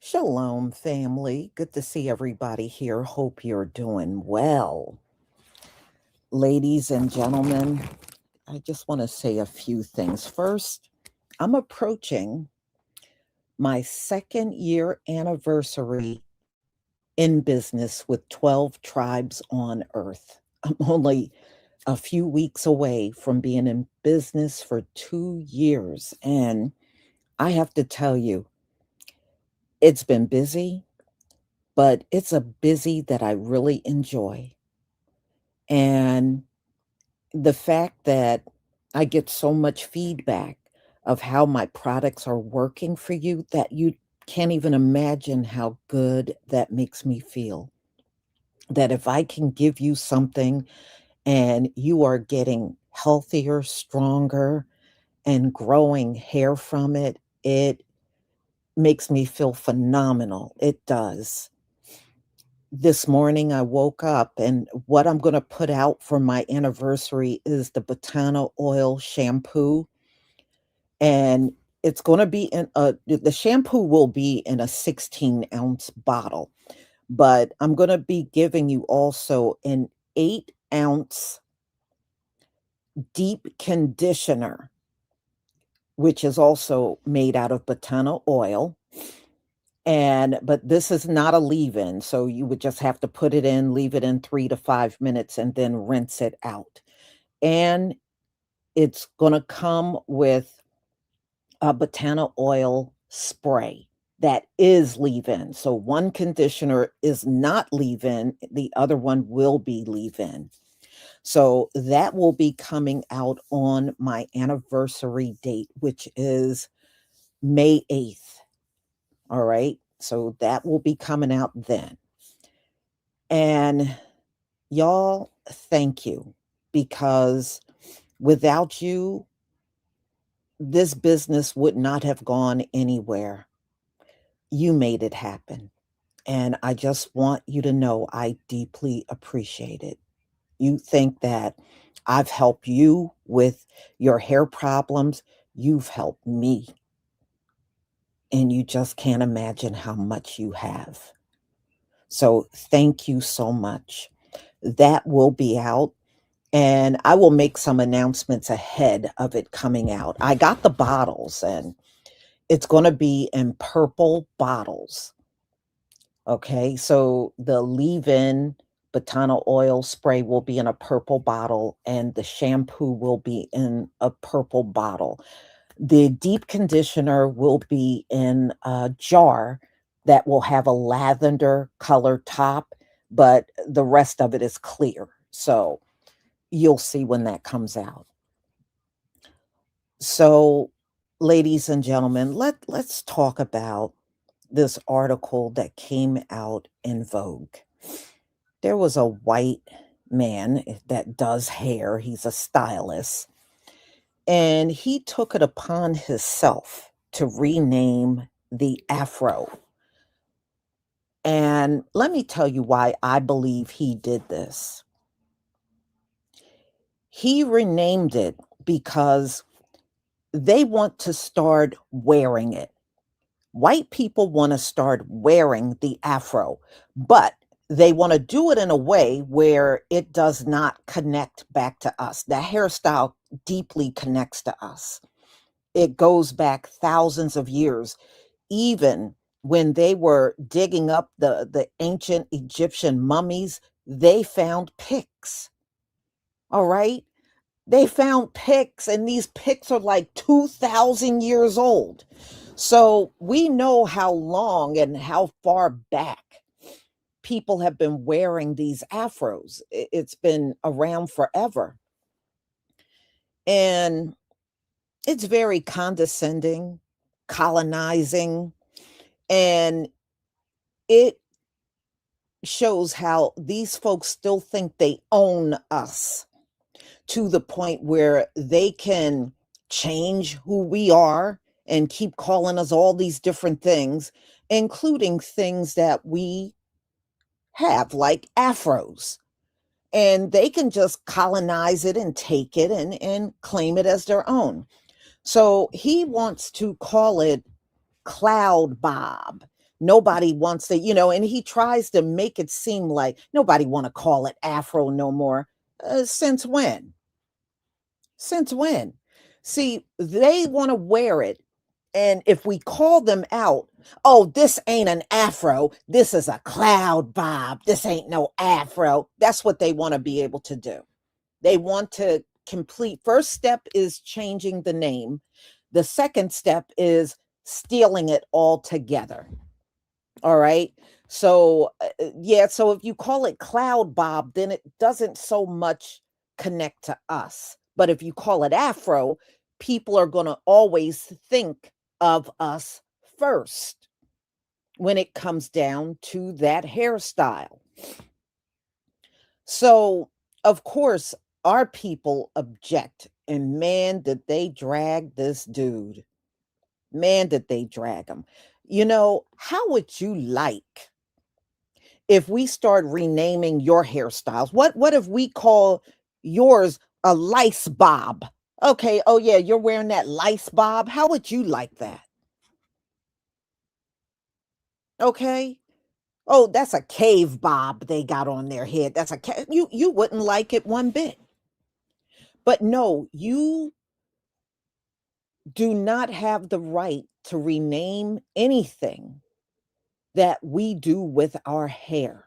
Shalom, family. Good to see everybody here. Hope you're doing well. Ladies and gentlemen, I just want to say a few things. First, I'm approaching my second year anniversary in business with 12 tribes on earth. I'm only a few weeks away from being in business for 2 years. And I have to tell you, it's been busy, but it's a busy that I really enjoy. And the fact that I get so much feedback of how my products are working for you that you can't even imagine how good that makes me feel. That if I can give you something and you are getting healthier, stronger, and growing hair from it, it makes me feel phenomenal. It does. This morning I woke up and what I'm going to put out for my anniversary is the Botana oil shampoo, and it's going to be in a the shampoo will be in a 16-ounce bottle, but I'm going to be giving you also an 8-ounce deep conditioner, which is also made out of Botana oil. And but this is not a leave-in, so you would just have to put it in, leave it in 3 to 5 minutes, and then rinse it out. And it's gonna come with a Botana oil spray that is leave-in. So one conditioner is not leave-in, the other one will be leave-in. So that will be coming out on my anniversary date, which is May 8th. All right. So that will be coming out then. And y'all, thank you, because without you, this business would not have gone anywhere. You made it happen. And I just want you to know I deeply appreciate it. You think that I've helped you with your hair problems, you've helped me. And you just can't imagine how much you have. So thank you so much. That will be out, and I will make some announcements ahead of it coming out. I got the bottles, and it's going to be in purple bottles. Okay, so the leave-in Botana oil spray will be in a purple bottle, and the shampoo will be in a purple bottle. The deep conditioner will be in a jar that will have a lavender color top, but the rest of it is clear. So you'll see when that comes out. So, ladies and gentlemen, let's talk about this article that came out in Vogue. There was a white man that does hair. He's a stylist, and he took it upon himself to rename the Afro. And let me tell you why I believe he did this. He renamed it because they want to start wearing it. White people want to start wearing the Afro, but they want to do it in a way where it does not connect back to us. The hairstyle deeply connects to us. It goes back thousands of years, even when they were digging up the ancient Egyptian mummies, they found picks. All right. They found picks, and these picks are like 2,000 years old. So we know how long and how far back people have been wearing these afros. It's been around forever. And it's very condescending, colonizing, and it shows how these folks still think they own us to the point where they can change who we are and keep calling us all these different things, including things that we have, like afros. And they can just colonize it and take it and claim it as their own. So he wants to call it Cloud Bob. Nobody wants to, and he tries to make it seem like nobody want to call it Afro no more. Since when? Since when? See, they want to wear it. And if we call them out, oh, this ain't an Afro, this is a cloud bob, this ain't no Afro. That's what they want to be able to do. They want to complete. First step is changing the name. The second step is stealing it all together. All right. So, yeah. So if you call it Cloud Bob, then it doesn't so much connect to us. But if you call it Afro, people are going to always think of us first when it comes down to that hairstyle. So, of course, our people object. And man, did they drag this dude. Man, did they drag him. How would you like if we start renaming your hairstyles? What if we call yours a lice bob? Okay, oh yeah, you're wearing that lice bob. How would you like that? Okay. Oh, that's a cave bob they got on their head. That's you wouldn't like it one bit. But no, you do not have the right to rename anything that we do with our hair.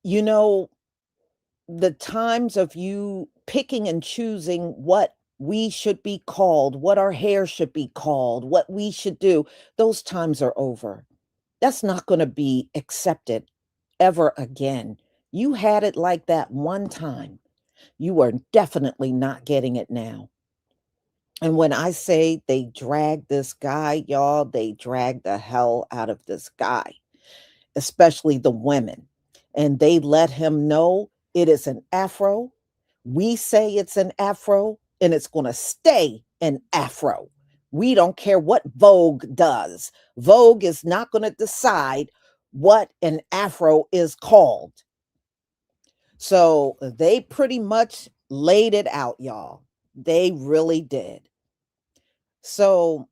You know, the times of you picking and choosing what we should be called, what our hair should be called, what we should do, those times are over. That's not going to be accepted ever again. You had it like that one time. You are definitely not getting it now. And when I say they dragged this guy, y'all, they dragged the hell out of this guy, especially the women. And they let him know it is an Afro. We say it's an Afro and it's going to stay an Afro. We don't care what Vogue does. Vogue is not going to decide what an Afro is called. So they pretty much laid it out, y'all. They really did. So,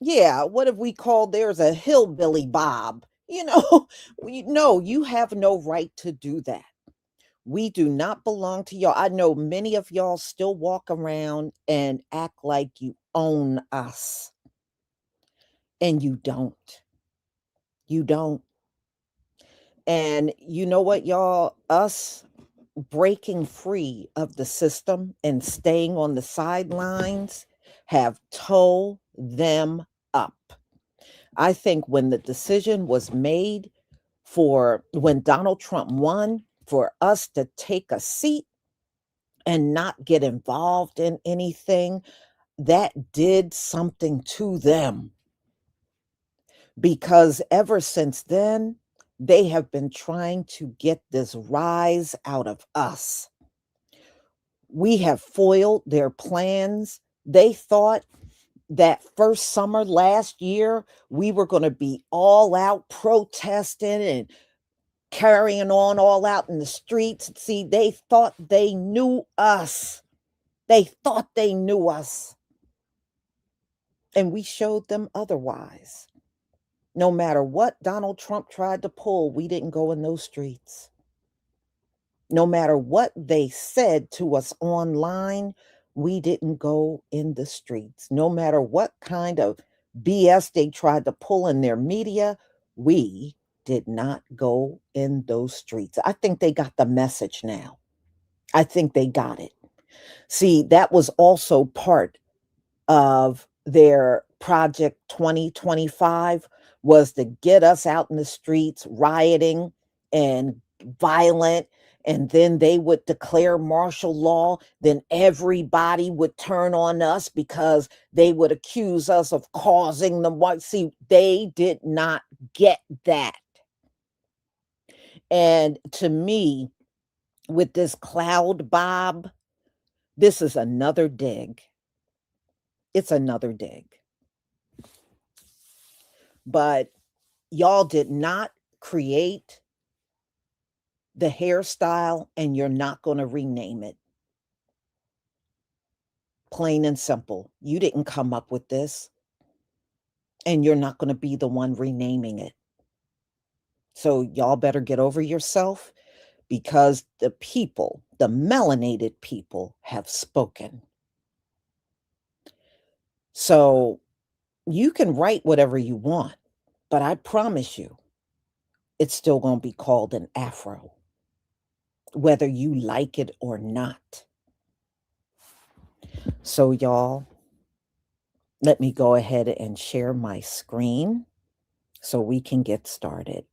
yeah, what if we called theirs a hillbilly bob? No, you have no right to do that. We do not belong to y'all. I know many of y'all still walk around and act like you own us, and you don't. You don't. And you know what, y'all? Us breaking free of the system and staying on the sidelines have towed them up. I think when the decision was made for when Donald Trump won, for us to take a seat and not get involved in anything, that did something to them. Because ever since then, they have been trying to get this rise out of us. We have foiled their plans. They thought that first summer last year, we were going to be all out protesting and carrying on all out in the streets. See, they thought they knew us. They thought they knew us. And we showed them otherwise. No matter what Donald Trump tried to pull, we didn't go in those streets. No matter what they said to us online, we didn't go in the streets. No matter what kind of BS they tried to pull in their media, we did not go in those streets. I think they got the message now. I think they got it. See, that was also part of their Project 2025 was to get us out in the streets rioting and violent, and then they would declare martial law. Then everybody would turn on us because they would accuse us of causing the what. See, they did not get that. And to me, with this cloud bob, this is another dig. It's another dig. But y'all did not create the hairstyle and you're not going to rename it. Plain and simple. You didn't come up with this. and you're not going to be the one renaming it. So y'all better get over yourself because the people, the melanated people, have spoken. So you can write whatever you want, but I promise you, it's still going to be called an Afro, whether you like it or not. So, y'all, let me go ahead and share my screen so we can get started.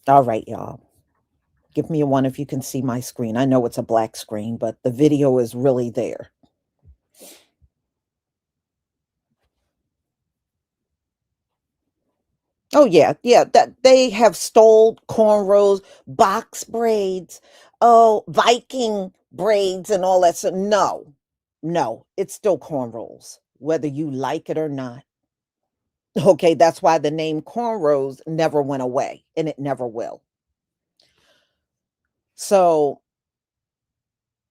All right, y'all. Give me a one if you can see my screen. I know it's a black screen, but the video is really there. Oh yeah, that they have stole cornrows, box braids, oh, Viking braids and all that. So no, it's still cornrows, whether you like it or not. Okay, that's why the name cornrows never went away and it never will. So,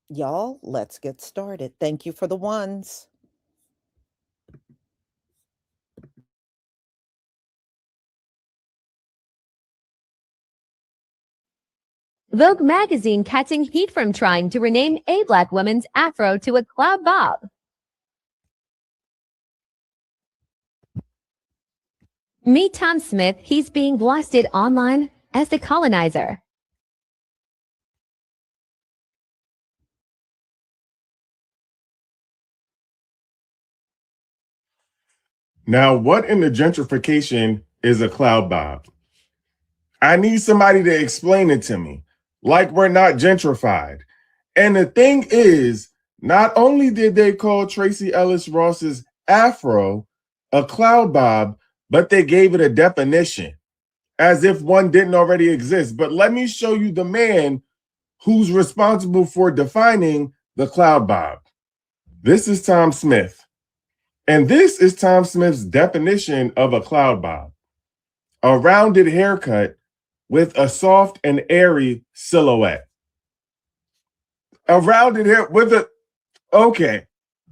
y'all, let's get started. Thank you for the ones. Vogue magazine catching heat from trying to rename a black woman's afro to a cloud bob. Meet Tom Smith, he's being blasted online as the colonizer. Now, what in the gentrification is a cloud bob? I need somebody to explain it to me, like we're not gentrified. And the thing is, not only did they call Tracy Ellis Ross's afro a cloud bob, but they gave it a definition as if one didn't already exist. But let me show you the man who's responsible for defining the cloud bob. This is Tom Smith. And this is Tom Smith's definition of a cloud bob: a rounded haircut with a soft and airy silhouette. A rounded hair with a, okay.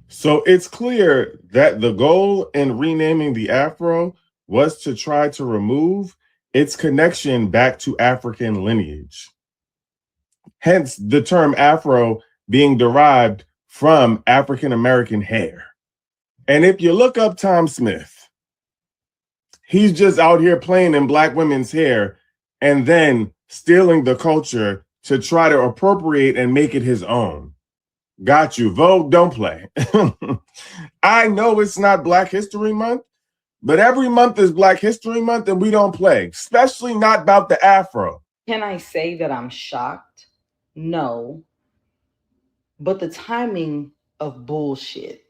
So it's clear that the goal in renaming the Afro was to try to remove its connection back to African lineage. Hence the term Afro being derived from African American hair. And if you look up Tom Smith, he's just out here playing in black women's hair and then stealing the culture to try to appropriate and make it his own. Got you. Vogue, don't play. I know it's not Black History Month, but every month is Black History Month and we don't play, especially not about the Afro. Can I say that I'm shocked? No. But the timing of bullshit,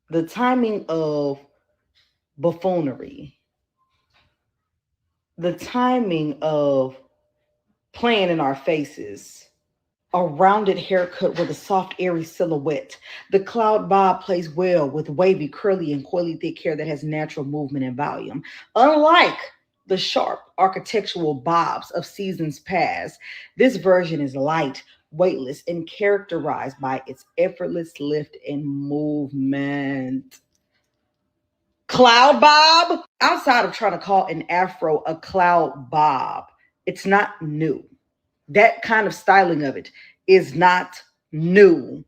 the timing of buffoonery, the timing of playing in our faces, a rounded haircut with a soft, airy silhouette. The cloud bob plays well with wavy, curly, and coily thick hair that has natural movement and volume. Unlike the sharp architectural bobs of seasons past, this version is light, weightless, and characterized by its effortless lift and movement. Cloud bob? Outside of trying to call an afro a cloud bob, it's not new. That kind of styling of it is not new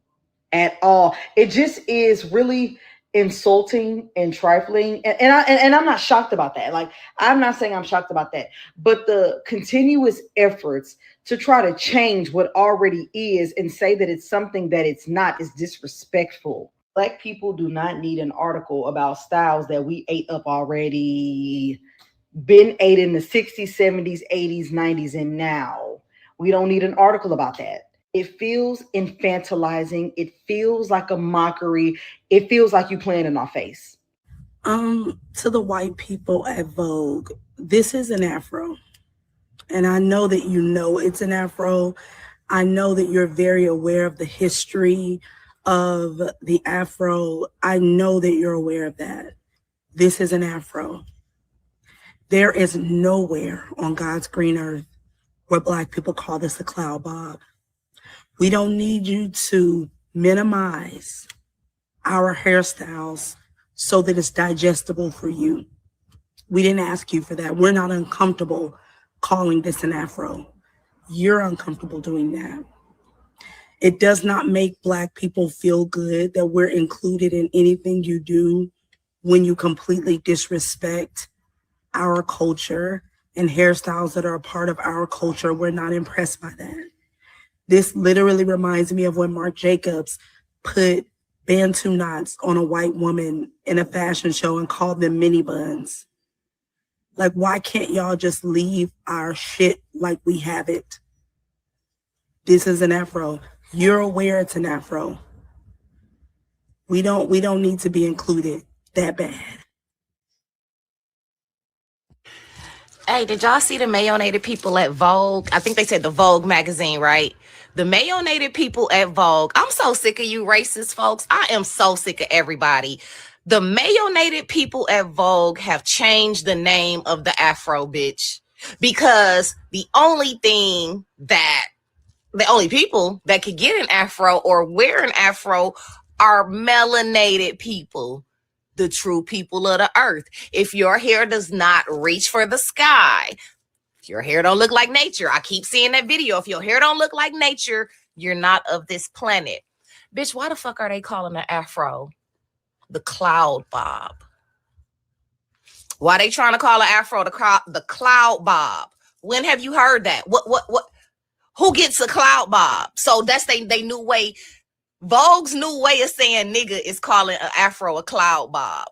at all. It just is really insulting and trifling. And I'm not shocked about that. Like, I'm not saying I'm shocked about that, but the continuous efforts to try to change what already is and say that it's something that it's not is disrespectful. Black people do not need an article about styles that we ate up already. Been ate in the 60s, 70s, 80s, 90s, and now. We don't need an article about that. It feels infantilizing. It feels like a mockery. It feels like you playing in our face. To the white people at Vogue, this is an afro. And I know that you know it's an afro. I know that you're very aware of the history of the afro. I know that you're aware of that. This is an afro. There is nowhere on God's green earth where Black people call this a cloud bob. We don't need you to minimize our hairstyles so that it's digestible for you. We didn't ask you for that. We're not uncomfortable calling this an Afro. You're uncomfortable doing that. It does not make Black people feel good that we're included in anything you do when you completely disrespect our culture and hairstyles that are a part of our culture. We're not impressed by that. This literally reminds me of when Marc Jacobs put Bantu knots on a white woman in a fashion show and called them mini buns. Like, why can't y'all just leave our shit like we have it? This is an Afro. You're aware it's an Afro. We don't need to be included that bad. Hey, did y'all see the mayonnated people at Vogue? I think they said the Vogue magazine, right? The mayonnated people at Vogue. I'm so sick of you racist folks. I am so sick of everybody. The mayonnated people at Vogue have changed the name of the Afro, bitch. Because the only people that could get an Afro or wear an Afro are melanated people. The true people of the earth. If your hair does not reach for the sky, if your hair don't look like nature, I keep seeing that video. If your hair don't look like nature, you're not of this planet. Bitch, why the fuck are they calling an Afro the cloud bob? Why they trying to call an Afro the cloud bob? When have you heard that? What? Who gets a cloud bob? So that's they new way. Vogue's new way of saying nigga is calling an Afro a cloud bob.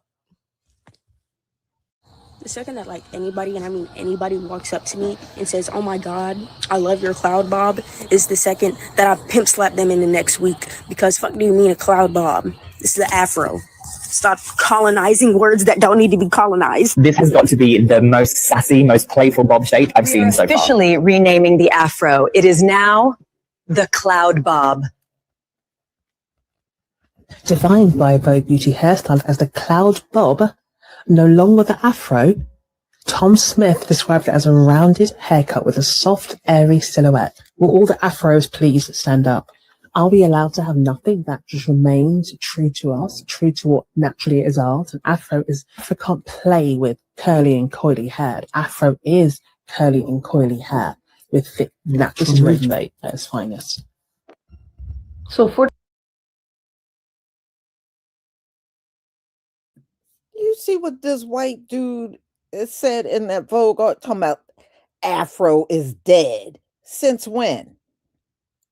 The second that like anybody, and I mean anybody, walks up to me and says, "Oh my God, I love your cloud bob," is the second that I pimp slap them in the next week. Because fuck do you mean a cloud bob? This is the Afro. Stop colonizing words that don't need to be colonized. This has got to be the most sassy, most playful bob shape I've seen so far. Officially renaming the Afro. It is now the cloud bob. Defined by Vogue Beauty hairstyle as the cloud bob, no longer the Afro, Tom Smith described it as a rounded haircut with a soft, airy silhouette. Will all the Afros please stand up? Are we allowed to have nothing that just remains true to us, true to what naturally is ours? And Afro can't play with curly and coily hair. Afro is curly and coily hair with thick, natural movement at its finest. So for you see what this white dude said in that Vogue talking about Afro is dead. Since when?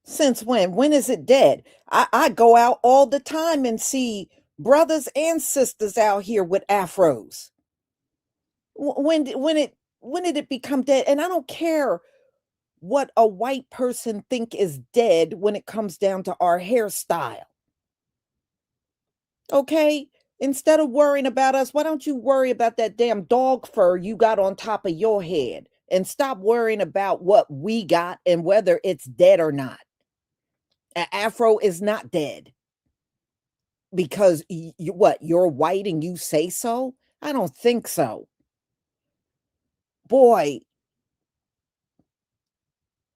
Since when? When is it dead? I go out all the time and see brothers and sisters out here with Afros. When did it become dead? And I don't care what a white person think is dead when it comes down to our hairstyle. Okay? Instead of worrying about us, why don't you worry about that damn dog fur you got on top of your head and stop worrying about what we got and whether it's dead or not. An Afro is not dead because you're white and you say so? I don't think so. Boy,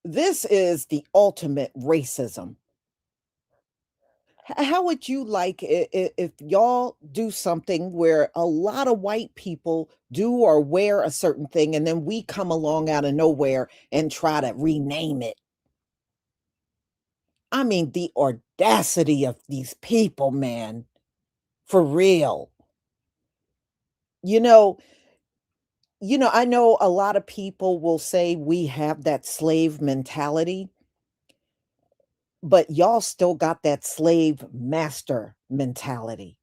this is the ultimate racism. How would you like if y'all do something where a lot of white people do or wear a certain thing and then we come along out of nowhere and try to rename it? I mean, the audacity of these people, man, for real. You know, I know a lot of people will say we have that slave mentality. But y'all still got that slave master mentality,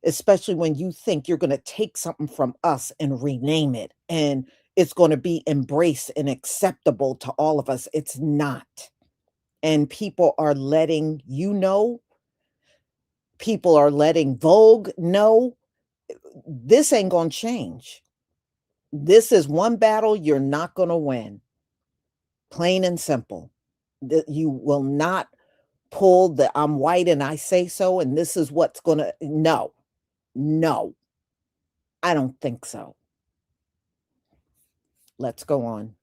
especially when you think you're going to take something from us and rename it and it's going to be embraced and acceptable to all of us. It's not. And people are letting you know, people are letting Vogue know, this ain't going to change. This is one battle you're not going to win. Plain and simple. You will not pull the I'm white and I say so, and this is what's gonna no, I don't think so. Let's go on.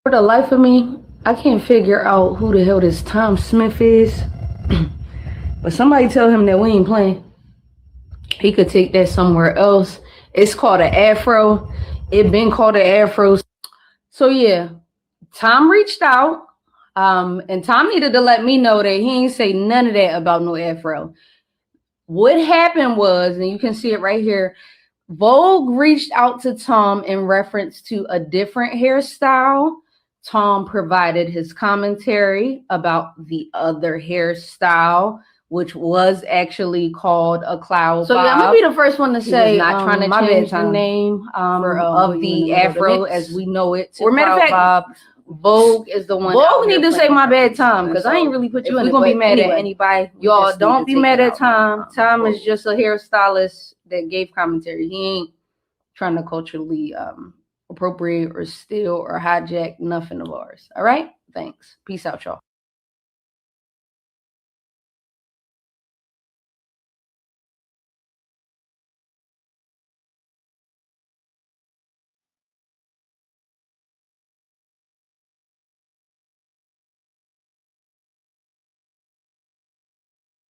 For the life of me, I can't figure out who the hell this Tom Smith is. But somebody tell him that we ain't playing. He could take that somewhere else. It's called an Afro. It been called an Afro. So yeah, Tom reached out. And Tom needed to let me know that he ain't say none of that about no Afro. What happened was, and you can see it right here, Vogue reached out to Tom in reference to a different hairstyle. Tom provided his commentary about the other hairstyle, which was actually called a cloud bob. I'm gonna be the first one to say, not trying to change the name of the Afro as we know it. Or matter of fact, bob. Vogue is the one. Vogue need to say my bad Tom, because I ain't really put you in. We're gonna be mad at anybody. Y'all don't be mad at Tom. Tom is just a hairstylist that gave commentary. He ain't trying to culturally appropriate or steal or hijack nothing of ours. All right? Thanks. Peace out, y'all.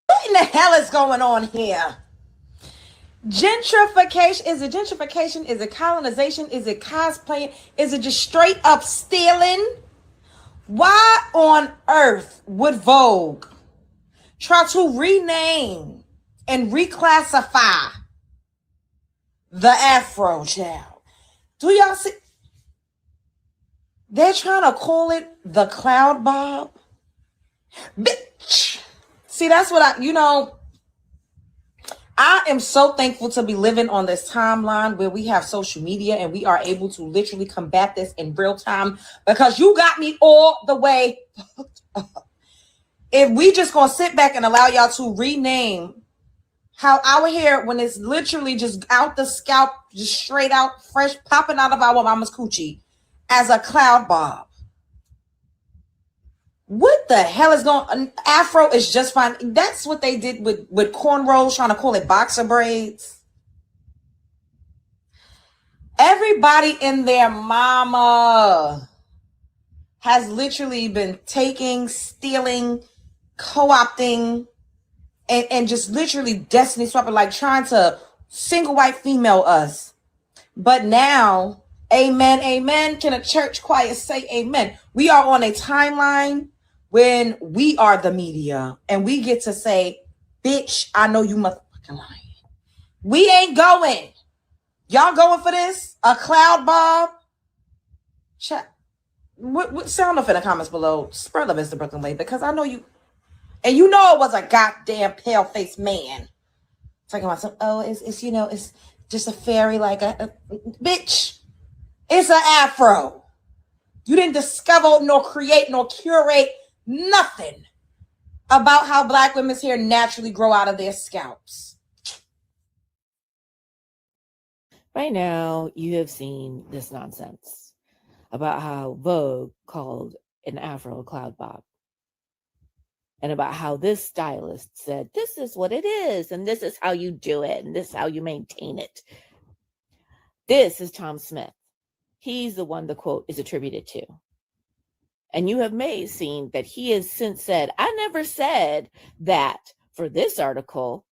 What in the hell is going on here? Gentrification? Is it gentrification? Is it colonization? Is it cosplaying? Is it just straight up stealing? Why on earth would Vogue try to rename and reclassify the Afro child? Do y'all see? They're trying to call it the cloud bob. Bitch. See, that's what I am so thankful to be living on this timeline where we have social media and we are able to literally combat this in real time, because you got me all the way up. If we just gonna sit back and allow y'all to rename how our hair, when it's literally just out the scalp, just straight out, fresh, popping out of our mama's coochie, as a cloud bob. What the hell is going on? Afro is just fine. That's what they did with cornrows, trying to call it boxer braids. Everybody in their mama has literally been taking, stealing, co-opting, and just literally destiny swapping, like trying to single white female us. But now, amen, amen. Can a church choir say amen? We are on a timeline when we are the media and we get to say, bitch, I know you motherfucking lying. We ain't going. Y'all going for this? A cloud bob? Chat. What sound off in the comments below? Spread love is the Brooklyn way, because I know you, and you know it was a goddamn pale faced man talking about some, it's it's just a fairy, like a bitch. It's an Afro. You didn't discover nor create nor curate nothing about how Black women's hair naturally grow out of their scalps. By now, you have seen this nonsense about how Vogue called an Afro a cloud bob, and about how this stylist said, this is what it is, and this is how you do it, and this is how you maintain it. This is Tom Smith. He's the one the quote is attributed to. And you have seen that he has since said, I never said that for this article.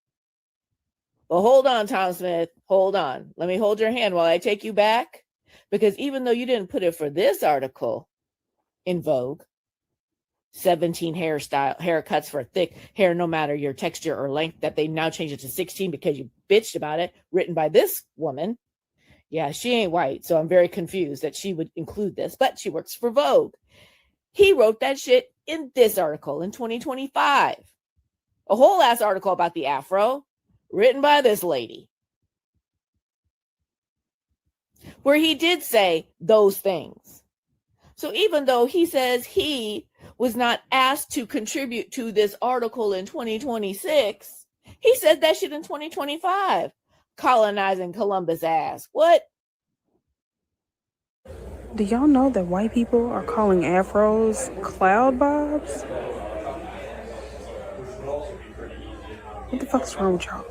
Well, hold on, Tom Smith. Hold on. Let me hold your hand while I take you back. Because even though you didn't put it for this article in Vogue, 17 haircuts for thick hair, no matter your texture or length, that they now changed it to 16 because you bitched about it, written by this woman. Yeah, she ain't white, so I'm very confused that she would include this, but she works for Vogue. He wrote that shit in this article in 2025. A whole ass article about the Afro, written by this lady, where he did say those things. So even though he says he was not asked to contribute to this article in 2026, he said that shit in 2025. Colonizing Columbus ass. What? Do y'all know that white people are calling afros cloud bobs? What the fuck's wrong with y'all?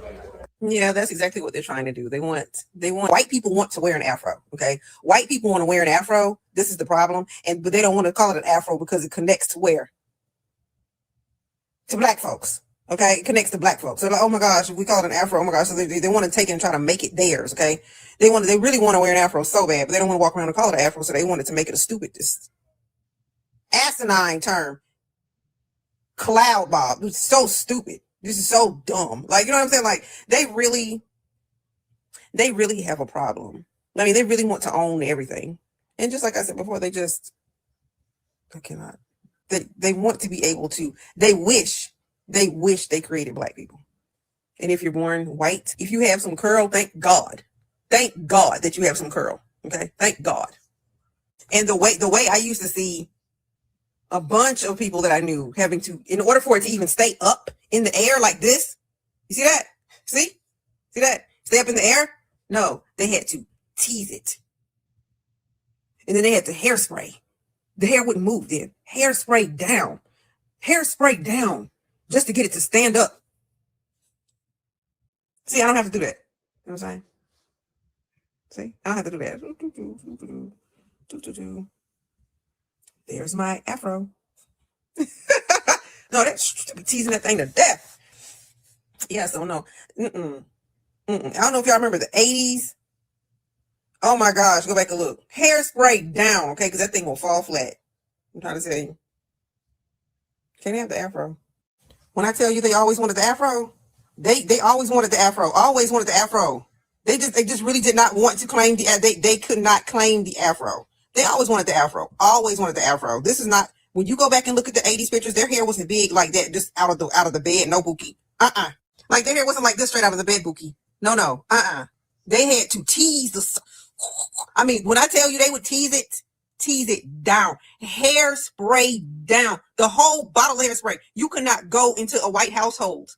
Yeah, that's exactly what they're trying to do. They want white people want to wear an afro. Okay, white people want to wear an afro. This is the problem, but they don't want to call it an afro because it connects to where? To black folks. Okay, it connects to black folks. So like, oh my gosh, if we call it an afro, oh my gosh, so they want to take it and try to make it theirs. Okay, they really want to wear an afro so bad, but they don't want to walk around and call it an afro, so they wanted to make it a stupid, this asinine term, cloud bob. It's so stupid. This is so dumb. Like, you know what I'm saying? Like, they really have a problem. I mean, they really want to own everything. And just like I said before, I cannot. They want to be able to, they wish they created black people. And if you're born white, if you have some curl, thank God. Thank God that you have some curl. Okay? Thank God. And the way I used to see a bunch of people that I knew having to, in order for it to even stay up in the air like this, you see that? See that? Stay up in the air? No, they had to tease it. And then they had to hairspray. The hair wouldn't move then. Hairspray down. Hairspray down just to get it to stand up. See, I don't have to do that. You know what I'm saying? See, I don't have to do that. There's my afro. No, that's teasing that thing to death. Yeah, so no. I don't know if y'all remember the 80s. Oh my gosh, go back and look. Hairspray down, okay? Because that thing will fall flat. I'm trying to tell you. Can't have the afro. When I tell you they always wanted the afro, they always wanted the afro. Always wanted the afro. They just really did not want to claim they could not claim the afro. They always wanted the afro. Always wanted the afro. This is not, when you go back and look at the 80s pictures, their hair wasn't big like that, just out of the bed, no bookie. Like their hair wasn't like this straight out of the bed bookie. No. They had to tease I mean, when I tell you they would tease it down. Hairspray down. The whole bottle of hairspray. You could not go into a white household,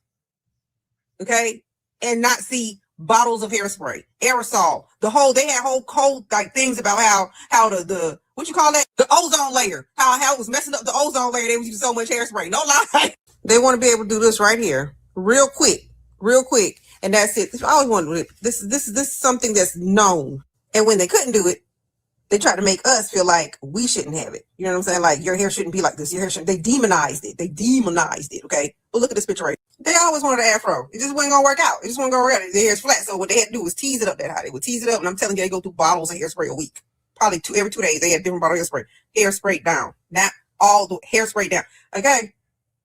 okay, and not see bottles of hairspray, aerosol. They had whole cold like things about how the what you call that? The ozone layer. How it was messing up the ozone layer. They was using so much hairspray. No lie. They want to be able to do this right here, real quick, and that's it. I always wanted to do it. This is something that's known. And when they couldn't do it, they tried to make us feel like we shouldn't have it. You know what I'm saying? Like, your hair shouldn't be like this. Your hair shouldn't. They demonized it. Okay. But look at this picture right here. They always wanted an afro. It just wasn't going to work out. Their hair's flat. So what they had to do was tease it up that high. They would tease it up. And I'm telling you, they go through bottles of hairspray a week. Probably every 2 days. They had different bottles of hairspray. Hairspray down. Not all the hairspray down. Okay.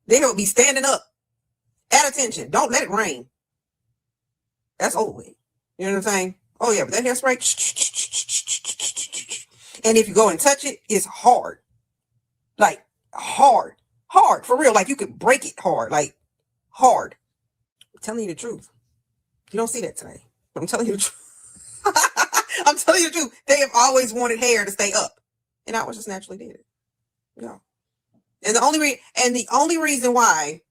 They would be standing up. At attention. Don't let it rain. That's over with. You know what I'm saying? Oh yeah, but that hairspray, and if you go and touch it, it's hard. Like hard for real. Like you could break it hard, like hard. I'm telling you the truth. You don't see that today. I'm telling you the truth. I'm telling you the truth. They have always wanted hair to stay up, and I was just naturally did it. Yeah. And the only reason why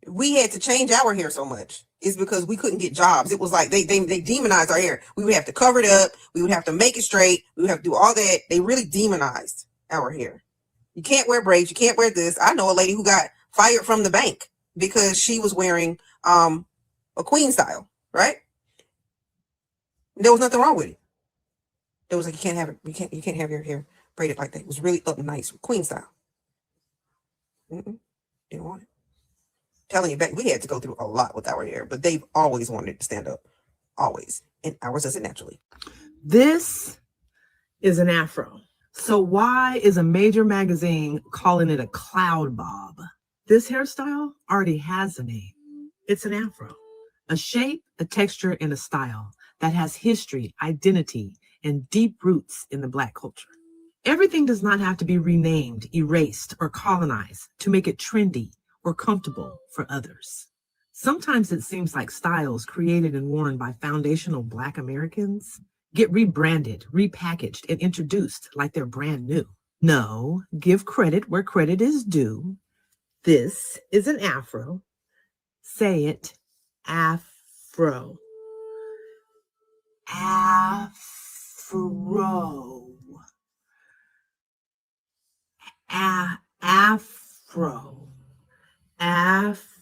we had to change our hair so much is because we couldn't get jobs. It was like they demonized our hair. We would have to cover it up. We would have to make it straight. We would have to do all that. They really demonized our hair. You can't wear braids. You can't wear this. I know a lady who got fired from the bank because she was wearing a queen style, right? There was nothing wrong with it. It was like, you can't have it. You can't have your hair braided like that. It was really up nice, queen style. Didn't want it. Telling you back, we had to go through a lot with our hair, but they've always wanted it to stand up. Always. And ours does it naturally. This is an afro. So why is a major magazine calling it a cloud bob? This hairstyle already has a name. It's an afro. A shape, a texture, and a style that has history, identity, and deep roots in the Black culture. Everything does not have to be renamed, erased, or colonized to make it trendy or comfortable for others. Sometimes it seems like styles created and worn by foundational Black Americans get rebranded, repackaged, and introduced like they're brand new. No, give credit where credit is due. This is an afro. Say it, afro. Afro. Afro. Afro.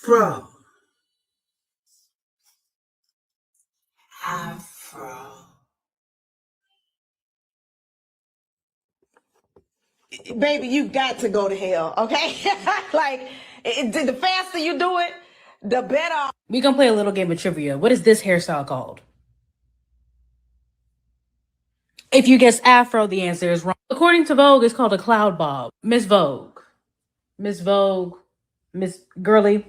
Afro. Afro. Baby, you got to go to hell, okay? Like, the faster you do it, the better. We gonna play a little game of trivia. What is this hairstyle called? If you guess Afro, the answer is wrong. According to Vogue, it's called a cloud bob. Miss Vogue, Miss Vogue, Miss Girly,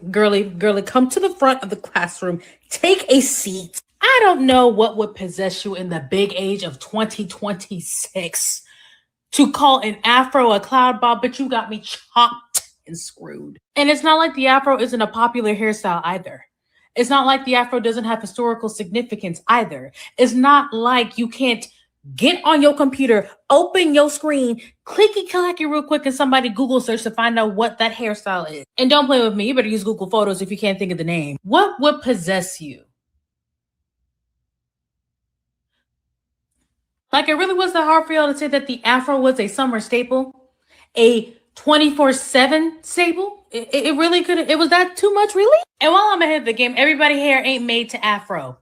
come to the front of the classroom. Take a seat. I don't know what would possess you in the big age of 2026 to call an Afro a cloud bob, but you got me chopped and screwed. And it's not like the Afro isn't a popular hairstyle either. It's not like the Afro doesn't have historical significance either. It's not like you can't get on your computer, open your screen, clicky-clacky real quick, and somebody Google search to find out what that hairstyle is. And don't play with me. You better use Google Photos if you can't think of the name. What would possess you? Like, it really was that hard for y'all to say that the Afro was a summer staple? A 24/7 staple? It really could. It was that too much, really? And while I'm ahead of the game, everybody's hair ain't made to Afro.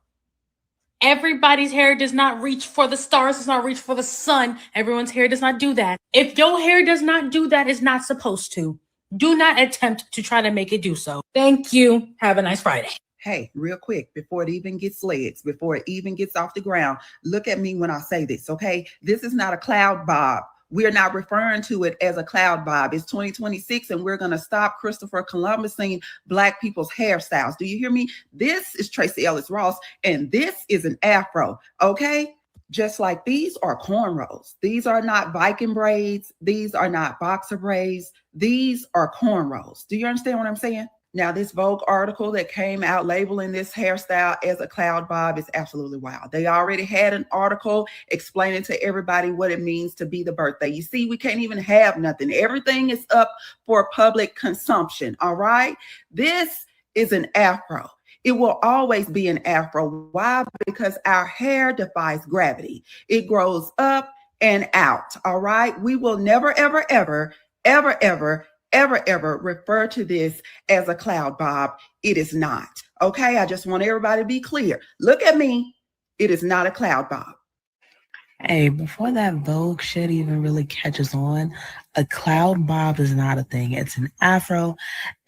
Everybody's hair does not reach for the stars, does not reach for the sun. Everyone's hair does not do that. If your hair does not do that, it's not supposed to. Do not attempt to try to make it do so. Thank you. Have a nice Friday. Hey, real quick, before it even gets legs, before it even gets off the ground, look at me when I say this, okay? This is not a cloud bob. We're not referring to it as a cloud bob. It's 2026, and we're going to stop Christopher Columbusing Black people's hairstyles. Do you hear me? This is Tracy Ellis Ross, and this is an Afro, okay? Just like these are cornrows. These are not Viking braids. These are not boxer braids. These are cornrows. Do you understand what I'm saying? Now, this Vogue article that came out labeling this hairstyle as a cloud bob is absolutely wild. They already had an article explaining to everybody what it means to be the birthday. You see, we can't even have nothing. Everything is up for public consumption, all right? This is an Afro. It will always be an Afro. Why? Because our hair defies gravity. It grows up and out, all right? We will never, ever, ever, ever, ever, ever refer to this as a cloud bob. It is not. Okay, I just want everybody to be clear. Look at me. It is not a cloud bob. Hey, before that Vogue shit even really catches on, a cloud bob is not a thing. It's an Afro.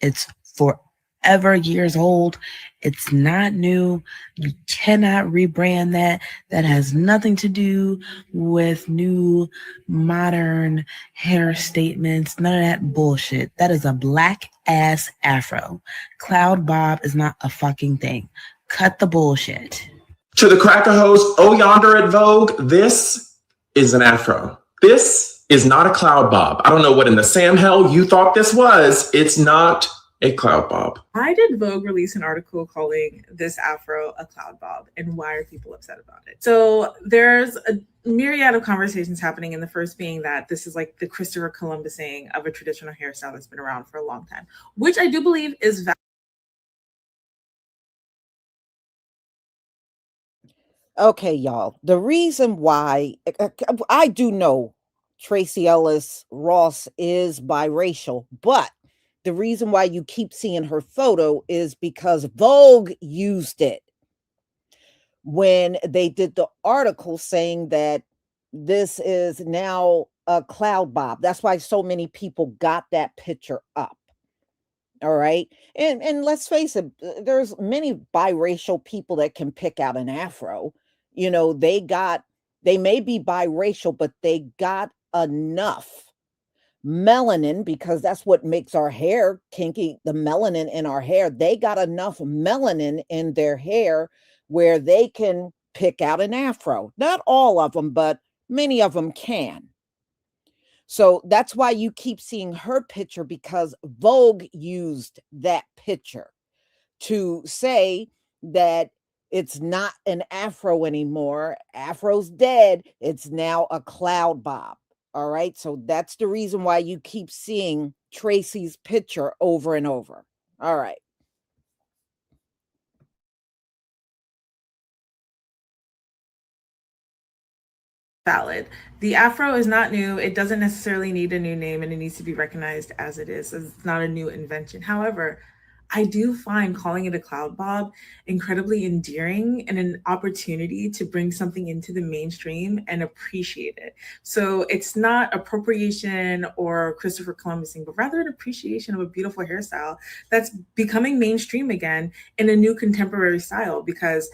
It's forever years old. It's not new. You cannot rebrand that. That has nothing to do with new modern hair statements. None of that bullshit. That is a black ass Afro. Cloud bob is not a fucking thing. Cut the bullshit. To the cracker host, oh yonder at Vogue, this is an Afro. This is not a cloud bob. I don't know what in the Sam hell you thought this was. It's not a cloud bob. Why did Vogue release an article calling this Afro a cloud bob, and why are people upset about it? So there's a myriad of conversations happening, and the first being that this is like the Christopher Columbusing of a traditional hairstyle that's been around for a long time, which I do believe is valid. Okay, y'all. The reason why I do know Tracy Ellis Ross is biracial, but the reason why you keep seeing her photo is because Vogue used it when they did the article saying that this is now a cloud bob. That's why so many people got that picture up. All right. And let's face it, there's many biracial people that can pick out an Afro. You know, they may be biracial, but they got enough melanin, because that's what makes our hair kinky, the melanin in our hair. They got enough melanin in their hair where they can pick out an Afro. Not all of them, but many of them can. So that's why you keep seeing her picture, because Vogue used that picture to say that it's not an Afro anymore. Afro's dead. It's now a cloud bob. All right. So that's the reason why you keep seeing Tracy's picture over and over. All right. Valid. The Afro is not new. It doesn't necessarily need a new name, and it needs to be recognized as it is. It's not a new invention. However, I do find calling it a cloud bob incredibly endearing and an opportunity to bring something into the mainstream and appreciate it. So it's not appropriation or Christopher Columbusing, but rather an appreciation of a beautiful hairstyle that's becoming mainstream again in a new contemporary style, because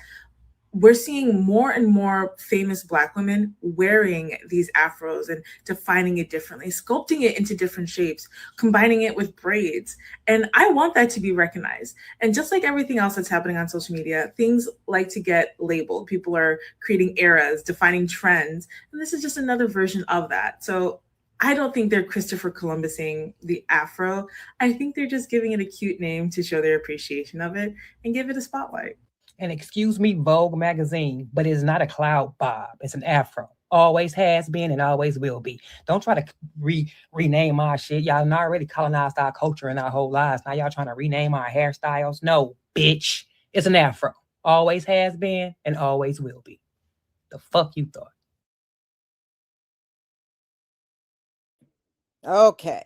we're seeing more and more famous Black women wearing these afros and defining it differently, sculpting it into different shapes, combining it with braids. And I want that to be recognized. And just like everything else that's happening on social media, things like to get labeled. People are creating eras, defining trends. And this is just another version of that. So I don't think they're Christopher Columbusing the afro. I think they're just giving it a cute name to show their appreciation of it and give it a spotlight. And excuse me, Vogue magazine, but it's not a cloud bob. It's an afro. Always has been and always will be. Don't try to rename our shit. Y'all not already colonized our culture and our whole lives. Now y'all trying to rename our hairstyles. No, bitch. It's an afro. Always has been and always will be. The fuck you thought? Okay.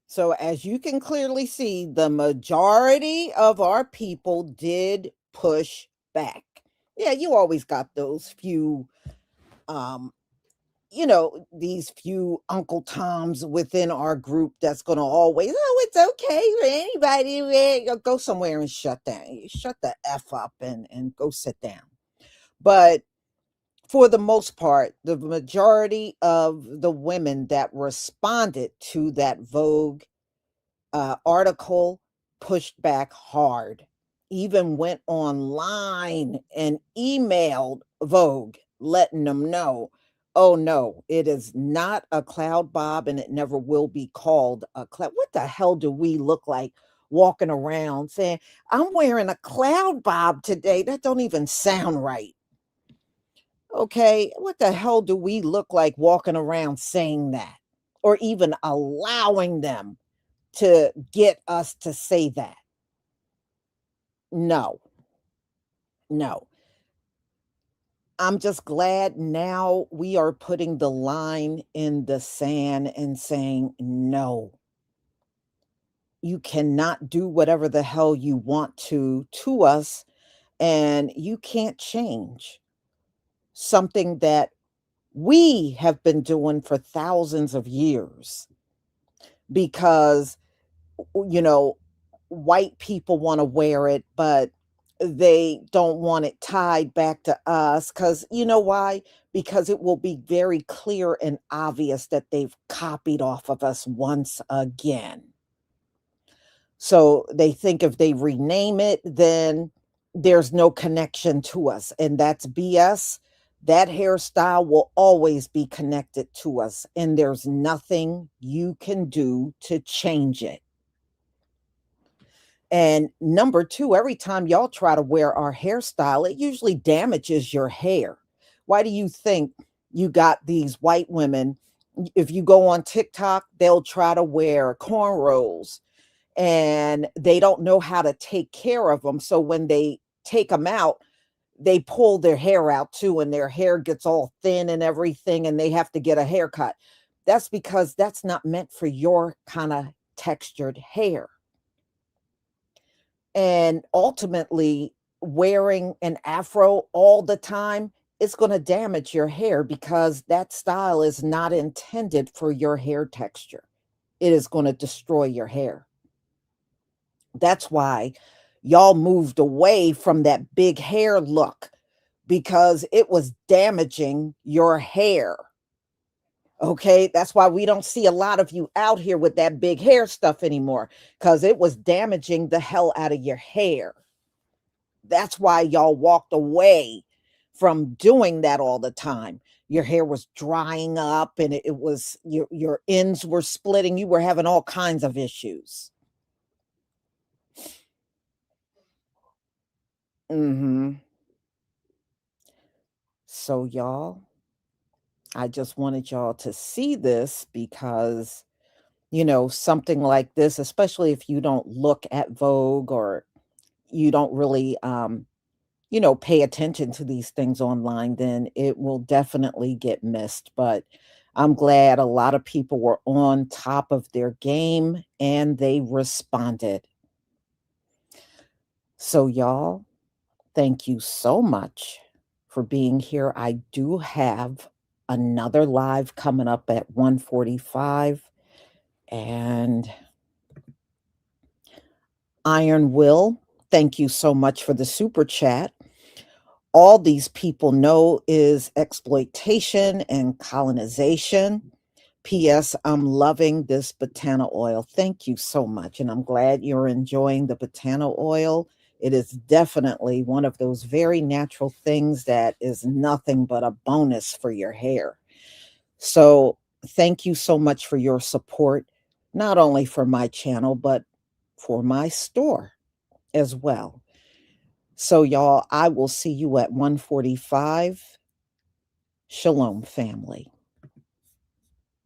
So as you can clearly see, the majority of our people did push back. Yeah, you always got those few, these few Uncle Toms within our group that's going to always, oh, it's okay for anybody. Go somewhere and shut down. Shut the F up and go sit down. But for the most part, the majority of the women that responded to that Vogue article pushed back hard, even went online and emailed Vogue, letting them know, oh no, it is not a cloud bob and it never will be called a cloud. What the hell do we look like walking around saying, I'm wearing a cloud bob today? That don't even sound right. Okay, what the hell do we look like walking around saying that, or even allowing them to get us to say that? No. I'm just glad now we are putting the line in the sand and saying, no, you cannot do whatever the hell you want to us, and you can't change something that we have been doing for thousands of years, because white people want to wear it, but they don't want it tied back to us. Because you know why? Because it will be very clear and obvious that they've copied off of us once again. So they think if they rename it, then there's no connection to us, and that's BS. That hairstyle will always be connected to us, and there's nothing you can do to change it. And number two, every time y'all try to wear our hairstyle, it usually damages your hair. Why do you think you got these white women? If you go on TikTok, they'll try to wear cornrows and they don't know how to take care of them. So when they take them out, they pull their hair out too, and their hair gets all thin and everything, and they have to get a haircut. That's because that's not meant for your kind of textured hair. And ultimately, wearing an afro all the time, it's going to damage your hair, because that style is not intended for your hair texture. It is going to destroy your hair. That's why y'all moved away from that big hair look, because it was damaging your hair. Okay, that's why we don't see a lot of you out here with that big hair stuff anymore, because it was damaging the hell out of your hair. That's why y'all walked away from doing that all the time. Your hair was drying up, and it was your ends were splitting. You were having all kinds of issues. So y'all, I just wanted y'all to see this, because something like this, especially if you don't look at Vogue, or you don't really pay attention to these things online, then it will definitely get missed. But I'm glad a lot of people were on top of their game and they responded. So, y'all, thank you so much for being here. I do have another live coming up at 1:45, and Iron Will, thank you so much for the super chat. All these people know is exploitation and colonization. P.S. I'm loving this botana oil. Thank you so much. And I'm glad you're enjoying the botana oil. It is definitely one of those very natural things that is nothing but a bonus for your hair. So thank you so much for your support, not only for my channel, but for my store as well. So y'all, I will see you at 1:45. Shalom, family.